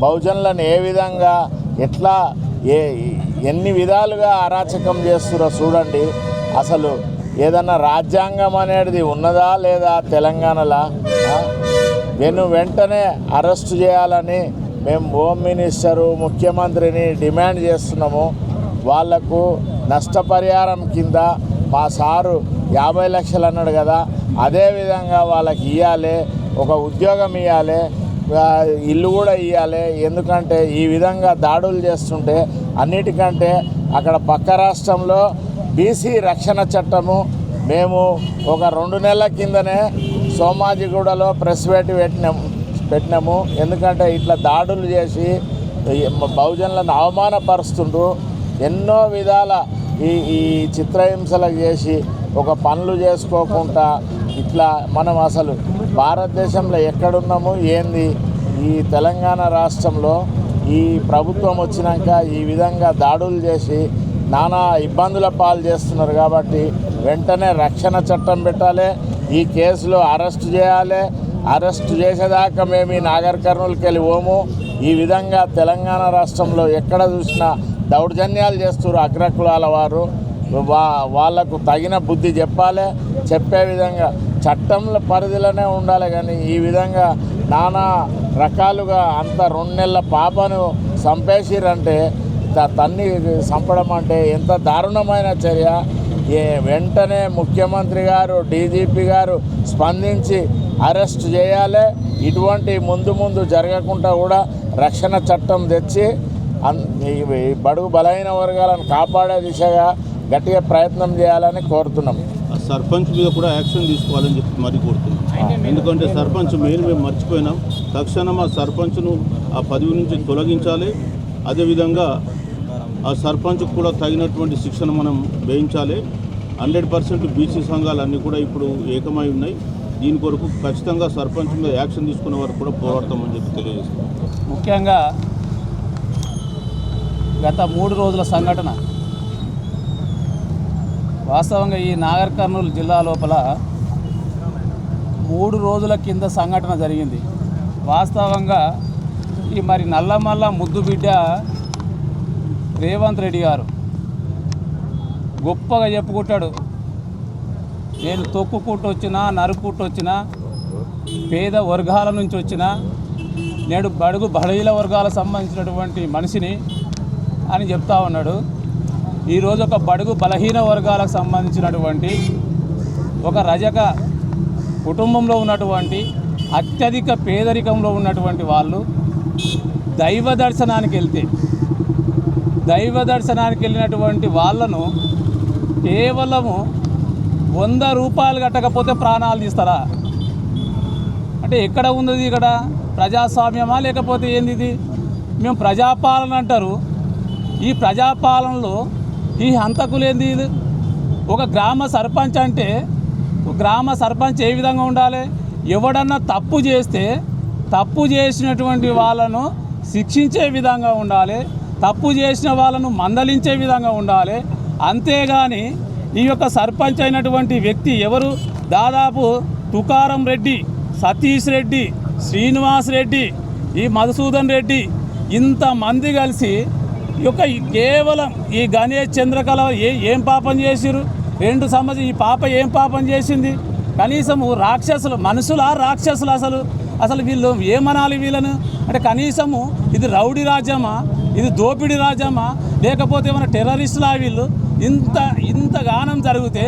బహుజనులను ఏ విధంగా ఎట్లా ఎన్ని విధాలుగా అరాచకం చేస్తురో చూడండి. అసలు ఏదన్నా రాజ్యాంగం అనేది ఉన్నదా లేదా తెలంగాణలో? వెంటనే అరెస్టు చేయాలని మేము హోమ్ మినిస్టరు ముఖ్యమంత్రిని డిమాండ్ చేస్తున్నాము. వాళ్లకు నష్టపరిహారం కింద మా సారు 50 లక్షలు అన్నాడు కదా, అదేవిధంగా వాళ్ళకి ఇవ్వాలి, ఒక ఉద్యోగం ఇవ్వాలి, ఇల్లు కూడా ఇవ్వాలి. ఎందుకంటే ఈ విధంగా దాడులు చేస్తుంటే అన్నిటికంటే అక్కడ పక్క రాష్ట్రంలో బీసీ రక్షణ చట్టము మేము ఒక 2 నెలల కిందనే సోమాజిగూడలో ప్రెస్ మీట్ పెట్టినాము. ఎందుకంటే ఇట్లా దాడులు చేసి బహుజనులను అవమానపరుస్తుండ్రు. ఎన్నో విధాల ఈ చిత్రహింసలకు చేసి ఒక పనులు చేసుకోకుండా ఇట్లా మనం అసలు భారతదేశంలో ఎక్కడున్నాము ఏంది? ఈ తెలంగాణ రాష్ట్రంలో ఈ ప్రభుత్వం వచ్చినాక ఈ విధంగా దాడులు చేసి నానా ఇబ్బందుల పాలు చేస్తున్నారు. కాబట్టి వెంటనే రక్షణ చట్టం పెట్టాలి, ఈ కేసులో అరెస్టు చేయాలి. అరెస్టు చేసేదాకా మేము ఈ నాగర్ కర్నూలుకి వెళ్ళి పోము. ఈ విధంగా తెలంగాణ రాష్ట్రంలో ఎక్కడ చూసినా దౌర్జన్యాలు చేస్తున్నారు అగ్రకులాల వారు. వాళ్లకు తగిన బుద్ధి చెప్పాలి. చెప్పే విధంగా చట్టంల పరిధిలోనే ఉండాలి. కానీ ఈ విధంగా నానా రకాలుగా అంత 2 నెలల పాపను చంపేసిరంటే, తన్ని చంపడం అంటే ఎంత దారుణమైన చర్య. వెంటనే ముఖ్యమంత్రి గారు డీజీపీ గారు స్పందించి అరెస్ట్ చేయాలి. ఇటువంటి ముందు జరగకుండా కూడా రక్షణ చట్టం తెచ్చి బడుగు బలహీన వర్గాలను కాపాడే దిశగా గట్టిగా ప్రయత్నం చేయాలని కోరుతున్నాం. సర్పంచ్ మీద కూడా యాక్షన్ తీసుకోవాలని చెప్పి మరీ కోరుతున్నాం. ఎందుకంటే సర్పంచ్ మెయిన్ మేము మర్చిపోయినాం. తక్షణం ఆ సర్పంచ్ను ఆ పదవి నుంచి తొలగించాలి. అదేవిధంగా ఆ సర్పంచ్కు కూడా తగినటువంటి శిక్షణ మనం వేయించాలి. 100% బీసీ సంఘాలన్నీ కూడా ఇప్పుడు ఏకమై ఉన్నాయి. దీని కొరకు ఖచ్చితంగా సర్పంచ్ మీద యాక్షన్ తీసుకునే వరకు కూడా పోరాడతామని చెప్పి తెలియజేస్తాం. ముఖ్యంగా గత 3 రోజుల సంఘటన వాస్తవంగా ఈ నాగర్ కర్నూలు జిల్లా లోపల 3 రోజుల కింద సంఘటన జరిగింది. వాస్తవంగా ఈ మరి నల్లమల్ల ముద్దు బిడ్డ రేవంత్ రెడ్డి గారు గొప్పగా చెప్పుకుంటాడు, నేను తొక్కుకుంటూ వచ్చినా నరుక్కుంటూ వచ్చినా పేద వర్గాల నుంచి వచ్చినా నేడు బడుగు బలహీన వర్గాలకు సంబంధించినటువంటి మనిషిని అని చెప్తా ఉన్నాడు. ఈరోజు ఒక బడుగు బలహీన వర్గాలకు సంబంధించినటువంటి ఒక రజక కుటుంబంలో ఉన్నటువంటి అత్యధిక పేదరికంలో ఉన్నటువంటి వాళ్ళు దైవ దర్శనానికి వెళ్ళినటువంటి వాళ్ళను కేవలము 100 రూపాయలు కట్టకపోతే ప్రాణాలు తీస్తారా? అంటే ఎక్కడ ఉన్నది? ఇక్కడ ప్రజాస్వామ్యమా లేకపోతే ఏంది ఇది? మేము ప్రజాపాలన అంటారు. ఈ ప్రజాపాలనలో ఈ హంతకులు ఏంది? ఒక గ్రామ సర్పంచ్ అంటే గ్రామ సర్పంచ్ ఏ విధంగా ఉండాలి? ఎవడన్నా తప్పు చేస్తే తప్పు చేసినటువంటి వాళ్ళను శిక్షించే విధంగా ఉండాలి, తప్పు చేసిన వాళ్ళను మందలించే విధంగా ఉండాలి. అంతేగాని ఈ యొక్క సర్పంచ్ అయినటువంటి వ్యక్తి ఎవరు? దాదాపు తుకారం రెడ్డి, సతీష్ రెడ్డి, శ్రీనివాస్ రెడ్డి, ఈ మధుసూదన్ రెడ్డి ఇంతమంది కలిసి ఈ యొక్క కేవలం ఈ గణేష్ చంద్రకళ ఏం పాపం చేసిరు? 2 సంవత్సరాలు ఈ పాప ఏం పాపం చేసింది? కనీసము రాక్షసులు మనుషులా రాక్షసులు? అసలు వీళ్ళు ఏమనాలి వీళ్ళను? అంటే కనీసము ఇది రౌడీ రాజ్యమా, ఇది దోపిడీ రాజ్యమా, లేకపోతే ఏమైనా టెర్రరిస్టులా వీళ్ళు? ఇంతగానం జరిగితే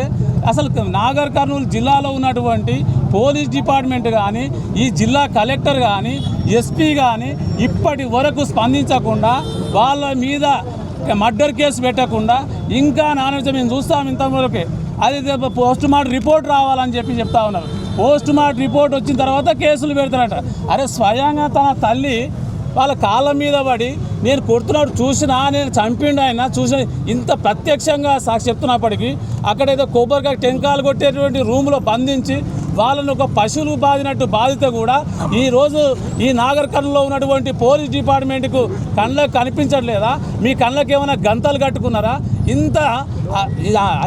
అసలు నాగర్ కర్నూలు జిల్లాలో ఉన్నటువంటి పోలీస్ డిపార్ట్మెంట్ కానీ, ఈ జిల్లా కలెక్టర్ కానీ, ఎస్పీ కానీ ఇప్పటి వరకు స్పందించకుండా, వాళ్ళ మీద మర్డర్ కేసు పెట్టకుండా ఇంకా మేము చూస్తాం ఇంతవరకే. అది పోస్ట్ మార్టం రిపోర్ట్ రావాలని చెప్తా ఉన్నారు. పోస్ట్ మార్టం రిపోర్ట్ వచ్చిన తర్వాత కేసులు పెడతారట. అరే స్వయంగా తన తల్లి వాళ్ళ కాళ్ళ మీద పడి నేను కొడుతున్నాడు చూసినా, నేను చంపిండు ఆయన చూసిన, ఇంత ప్రత్యక్షంగా సాక్షి చెప్తున్నప్పటికీ అక్కడేదో కొబ్బరికాయ టెంకాలు కొట్టేటువంటి రూమ్లో బంధించి వాళ్ళను ఒక పశువులు బాధినట్టు బాధితే కూడా ఈరోజు ఈ నాగర్ కర్నూలులో ఉన్నటువంటి పోలీస్ డిపార్ట్మెంట్కు కళ్ళకు కనిపించట్లేదా? మీ కళ్ళకి ఏమైనా గంతలు కట్టుకున్నారా? ఇంత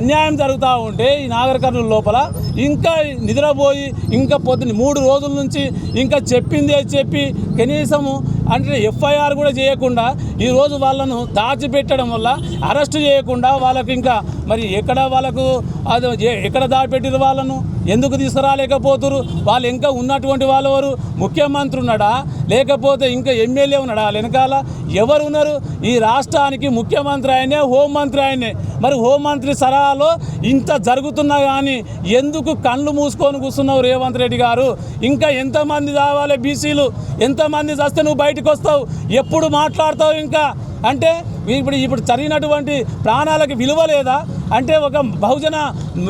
అన్యాయం జరుగుతూ ఉంటే ఈ నాగర్ కర్నూలు లోపల ఇంకా నిద్రపోయి ఇంకా పొద్దున్న 3 రోజుల నుంచి ఇంకా చెప్పిందే చెప్పి కనీసము అంటే ఎఫ్ఐఆర్ కూడా చేయకుండా ఈరోజు వాళ్ళను దాచిపెట్టడం వల్ల అరెస్ట్ చేయకుండా వాళ్ళకి ఇంకా మరి ఎక్కడ వాళ్ళకు అది ఎక్కడ దాచిపెట్టిరు వాళ్ళను ఎందుకు తీసుకురాలేకపోతురు? వాళ్ళు ఇంకా ఉన్నటువంటి వాళ్ళు ఎవరు? ముఖ్యమంత్రి ఉన్నాడా లేకపోతే ఇంకా ఎమ్మెల్యే ఉన్నాడా? వెనకాల ఎవరు ఉన్నారు? ఈ రాష్ట్రానికి ముఖ్యమంత్రి ఆయనే, హోంమంత్రి ఆయనే. మరి హోంమంత్రి సలహాలో ఇంత జరుగుతున్నా కానీ ఎందుకు కళ్ళు మూసుకొని కూర్చున్నావు రేవంత్ రెడ్డి గారు? ఇంకా ఎంతమంది కావాలి బీసీలు? ఎంతమంది చస్తే నువ్వు బయటకు వస్తావు? ఎప్పుడు మాట్లాడతావు? ఇంకా అంటే ఇప్పుడు జరిగినటువంటి ప్రాణాలకు విలువ లేదా? అంటే ఒక బహుజన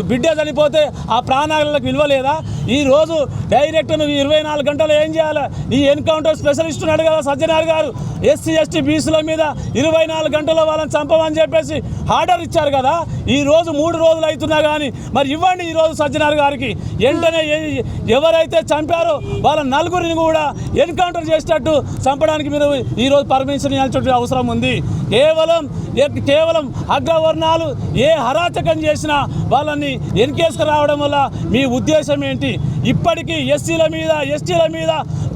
బిడ్డ చనిపోతే ఆ ప్రాణాలకు విలువ లేదా? ఈరోజు డైరెక్ట్ నువ్వు 24 గంటలు ఏం చేయాలి? ఈ ఎన్కౌంటర్ స్పెషలిస్ట్ ఉన్నాడు కదా సజ్జనార్ గారు, ఎస్సీ ఎస్టీ బీసీల మీద 24 గంటల్లో వాళ్ళని చంపమని చెప్పేసి ఆర్డర్ ఇచ్చారు కదా. ఈరోజు 3 రోజులు అవుతున్నా కానీ మరి ఇవ్వండి ఈరోజు సజ్జనార్ గారికి. వెంటనే ఎవరైతే చంపారో వాళ్ళ నలుగురిని కూడా ఎన్కౌంటర్ చేసేటట్టు చంపడానికి మీరు ఈరోజు పర్మిషన్ ఇవ్వాల్సిన అవసరం ఉంది. కేవలం అగ్రవర్ణాలు ఏ అరాచకం చేసినా వాళ్ళని ఎన్కేసుకు రావడం వల్ల మీ ఉద్దేశం ఏంటి? ఇప్పటికీ ఎస్సీల మీద ఎస్టీల మీద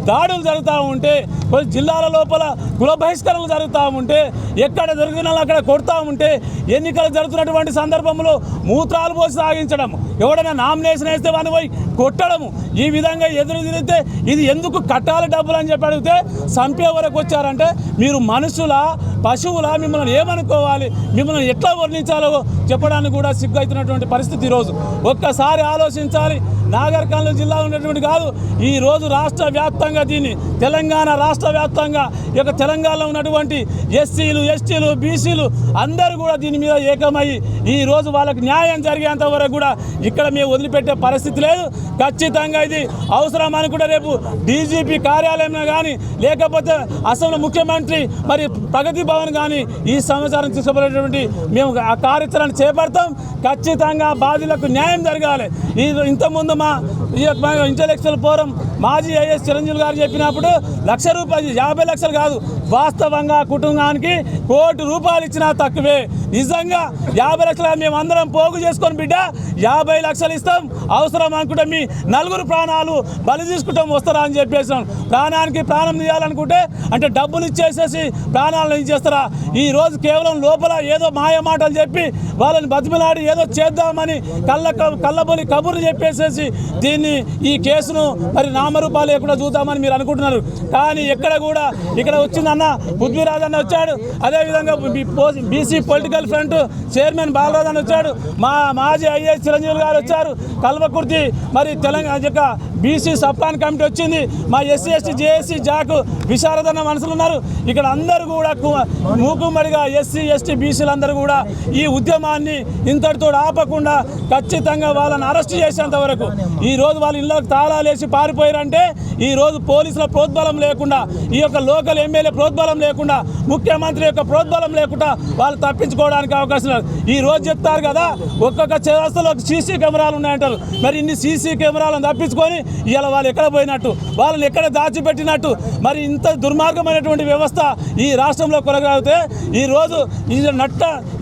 దాడులు జరుగుతూ ఉంటే, కొన్ని జిల్లాల లోపల కుల బహిష్కరణలు జరుగుతూ ఉంటే, ఎక్కడ దొరికిన అక్కడ కొడుతూ ఉంటే, ఎన్నికలు జరుగుతున్నటువంటి సందర్భంలో మూత్రాలు పోసి సాగించడం, ఎవడైనా నామినేషన్ వేస్తే వాడిని పోయి కొట్టడము, ఈ విధంగా ఎదురు తిరిగితే ఇది ఎందుకు కట్టాలి డబ్బులు అని చెప్పి అడిగితే చంపే వరకు వచ్చారంటే మీరు మనుషుల పశువుల? మిమ్మల్ని ఏమనుకోవాలి? మిమ్మల్ని ఎట్లా వర్ణించాలో చెప్పడానికి కూడా సిగ్గు అవుతున్నటువంటి పరిస్థితి ఈరోజు. ఒక్కసారి ఆలోచించాలి. నాగర్ కర్నూలు జిల్లా ఉన్నటువంటి కాదు, ఈరోజు రాష్ట్ర వ్యాప్తంగా దీన్ని తెలంగాణ రాష్ట్ర వ్యాప్తంగా ఈ యొక్క తెలంగాణలో ఉన్నటువంటి ఎస్సీలు ఎస్టీలు బీసీలు అందరూ కూడా దీని మీద ఏకమయ్యి ఈరోజు వాళ్ళకి న్యాయం జరిగేంత వరకు కూడా ఇక్కడ మేము వదిలిపెట్టే పరిస్థితి లేదు. ఖచ్చితంగా ఇది అవసరం అనుకుంటే రేపు డీజీపీ కార్యాలయంలో కానీ లేకపోతే అసలు ముఖ్యమంత్రి మరి ప్రగతి భవన్ కానీ ఈ సమాచారం తీసుకుపోయేటువంటి మేము ఆ కార్యాచరణ చేపడతాం. ఖచ్చితంగా బాధితులకు న్యాయం జరగాలి. ఇంతకుముందు మా ఇంటలెక్చువల్ ఫోరం మాజీ ఐఏఎస్ చిరంజీవి గారు చెప్పినప్పుడు ₹1,00,000 50 లక్షలు కాదు, వాస్తవంగా కుటుంబానికి ₹1,00,00,000 ఇచ్చినా తక్కువే. నిజంగా 50 లక్షలు మేము అందరం పోగు చేసుకొని బిడ్డ 50 లక్షలు ఇస్తాం, అవసరం అనుకుంటే మీ 4 ప్రాణాలు బలి తీసుకుంటాం వస్తారా అని చెప్పేసాం. ప్రాణానికి ప్రాణం తీయాలనుకుంటే అంటే డబ్బులు ఇచ్చేసేసి ప్రాణాలను ఇచ్చేస్తారా? ఈరోజు కేవలం లోపల ఏదో మాయ మాటలు చెప్పి వాళ్ళని బతిమలాడి ఏదో చేద్దామని కళ్ళబొలి కబుర్లు చెప్పేసేసి దీన్ని ఈ కేసును మరి నామరూపాలు లేకుండా చూద్దామని మీరు అనుకుంటున్నారు. కానీ ఎక్కడ కూడా ఇక్కడ వచ్చిందన్న పృథ్వీరాజ్ అన్న వచ్చాడు, అదేవిధంగా BC political front chairman Balraj అన్న వచ్చాడు, మా మాజీ ఐఏఎస్ చిరంజీవి గారు వచ్చారు, కల్వకుర్తి మరి తెలంగాణ యొక్క బీసీ సప్లాన్ కమిటీ వచ్చింది, మా ఎస్సీ ఎస్టీ జేఏసీ జాకు విశారదన్న మనుషులు ఉన్నారు. ఇక్కడ అందరూ కూడా మూకుమ్మడిగా ఎస్సీ ఎస్టీ బీసీలందరూ కూడా ఈ ఉద్యమాన్ని ఇంతటితో ఆపకుండా ఖచ్చితంగా వాళ్ళని అరెస్ట్ చేసేంత వరకు, ఈరోజు వాళ్ళ ఇళ్ళకి తాళాలు వేసి పారిపోయారంటే ఈరోజు పోలీసుల ప్రోద్బలం లేకుండా, ఈ యొక్క లోకల్ ఎమ్మెల్యే ప్రోద్బలం లేకుండా, ముఖ్యమంత్రి యొక్క ప్రోద్బలం లేకుండా వాళ్ళు తప్పించుకోవడానికి అవకాశం లేదు. ఈ రోజు చెప్తారు కదా ఒక్కొక్క చౌరస్తాలో సీసీ కెమెరాలు ఉన్నాయంటారు. మరి ఇన్ని సీసీ కెమెరాలను తప్పించుకొని ఇవాళ వాళ్ళు ఎక్కడ పోయినట్టు, వాళ్ళని ఎక్కడ దాచిపెట్టినట్టు, మరి ఇంత దుర్మార్గమైనటువంటి వ్యవస్థ ఈ రాష్ట్రంలో కొనసాగితే ఈరోజు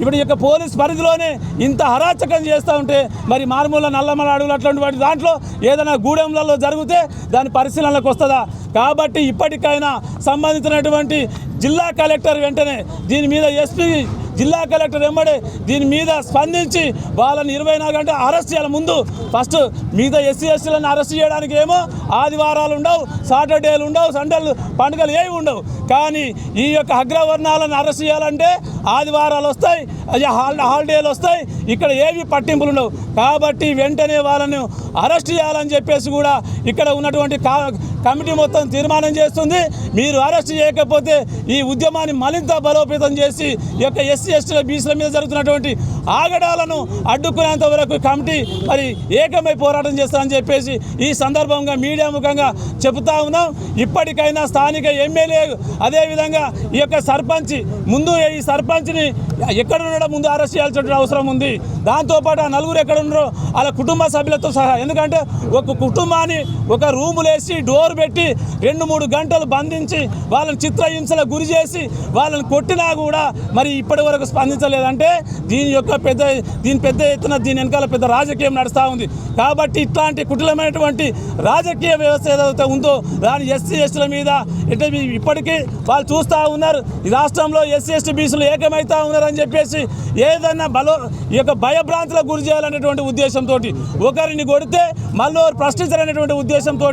ఇప్పుడు ఈ యొక్క పోలీస్ పరిధిలోనే ఇంత అరాచకం చేస్తూ ఉంటే మరి మారుమూల నల్లమల అడుగులు అట్లాంటి వాటి దాంట్లో ఏదైనా గూడెంలలో జరిగితే దాని పరిశీలనకు వస్తుందా? కాబట్టి ఇప్పటికైనా సంబంధించినటువంటి జిల్లా కలెక్టర్ వెంటనే దీని మీద ఎస్పీ జిల్లా కలెక్టర్ వెంబడే దీని మీద స్పందించి వాళ్ళని 24 గంటలు అరెస్ట్ చేయాలి. ముందు ఫస్ట్ మిగతా ఎస్సీ ఎస్టీలను అరెస్ట్ చేయడానికి ఏమో ఆదివారాలు ఉండవు, సాటర్డేలు ఉండవు, సండేలు పండుగలు ఏవి ఉండవు. కానీ ఈ యొక్క అగ్రవర్ణాలను అరెస్ట్ చేయాలంటే ఆదివారాలు వస్తాయి, హాలిడేలు వస్తాయి, ఇక్కడ ఏవి పట్టింపులు ఉండవు. కాబట్టి వెంటనే వాళ్ళను అరెస్ట్ చేయాలని చెప్పేసి కూడా ఇక్కడ ఉన్నటువంటి కమిటీ మొత్తం తీర్మానం చేస్తుంది. మీరు అరెస్ట్ చేయకపోతే ఈ ఉద్యమాన్ని మరింత బలోపేతం చేసి ఈ యొక్క ఎస్సీ ఎస్టీల బీసీల మీద జరుగుతున్నటువంటి ఆగడాలను అడ్డుకునేంత వరకు కమిటీ మరి ఏకమై పోరాటం చేస్తారని చెప్పేసి ఈ సందర్భంగా మీడియా ముఖంగా చెబుతా ఉన్నాం. ఇప్పటికైనా స్థానిక ఎమ్మెల్యే అదేవిధంగా ఈ యొక్క సర్పంచ్ ముందు ఈ సర్పంచ్ సర్పంచ్ని ఎక్కడ ఉండడం ముందు అరెస్ట్ చేయాల్సిన అవసరం ఉంది. దాంతోపాటు ఆ నలుగురు ఎక్కడ ఉన్నారో వాళ్ళ కుటుంబ సభ్యులతో సహా, ఎందుకంటే ఒక కుటుంబాన్ని ఒక రూములు వేసి డోర్ పెట్టి 2-3 గంటలు బంధించి వాళ్ళని చిత్రహింసలకు గురి చేసి వాళ్ళని కొట్టినా కూడా మరి ఇప్పటి వరకు స్పందించలేదంటే దీని పెద్ద ఎత్తున దీని వెనకాల పెద్ద రాజకీయం నడుస్తూ ఉంది. కాబట్టి ఇట్లాంటి కుటిలమైనటువంటి రాజకీయ వ్యవస్థ ఏదైతే ఉందో దాని ఎస్సీ ఎస్టీల మీద ఇప్పటికీ వాళ్ళు చూస్తూ ఉన్నారు. ఈ రాష్ట్రంలో ఎస్సీ ఎస్టీ బీసీలు ఏకమవుతా ఉన్నారని చెప్పేసి ఏదన్నా ఈ యొక్క భయభ్రాంతులకు గురి చేయాలనేటువంటి ఉద్దేశంతో ఒకరిని కొడితే మళ్ళీ ప్రశ్నించాలనేటువంటి ఉద్దేశంతో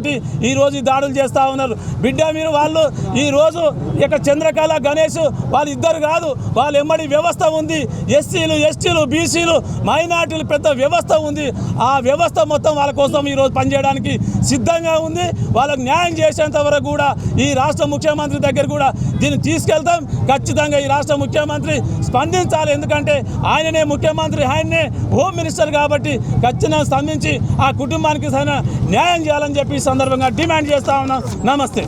ఈరోజు ఈ దాడులు చేస్తూ ఉన్నారు. బిడ్డ మీరు వాళ్ళు ఈరోజు ఇక చంద్రకళ గణేష్ వాళ్ళు ఇద్దరు కాదు, వాళ్ళు ఎమ్మడి వ్యవస్థ ఉంది. ఎస్సీలు ఎస్టీలు బీసీలు మైనార్టీలు పెద్ద వ్యవస్థ ఉంది. ఆ వ్యవస్థ మొత్తం వాళ్ళ కోసం ఈరోజు పనిచేయడానికి సిద్ధంగా ఉంది. వాళ్ళకు న్యాయం చేసేంత వరకు కూడా ఈ రాష్ట్ర ముఖ్యమంత్రి దగ్గర కూడా దీన్ని తీసుకెళ్తాం. ఖచ్చితంగా ఈ రాష్ట్ర ముఖ్యమంత్రి స్పందించాలి. ఎందుకంటే ఆయననే ముఖ్యమంత్రి, ఆయననే హోమ్ మినిస్టర్ కాబట్టి ఖచ్చితంగా స్పందించి ఆ కుటుంబానికి న్యాయం చేయాలని చెప్పి ఈ సందర్భంగా డిమాండ్ చేస్తా ఉన్నాం. నమస్తే.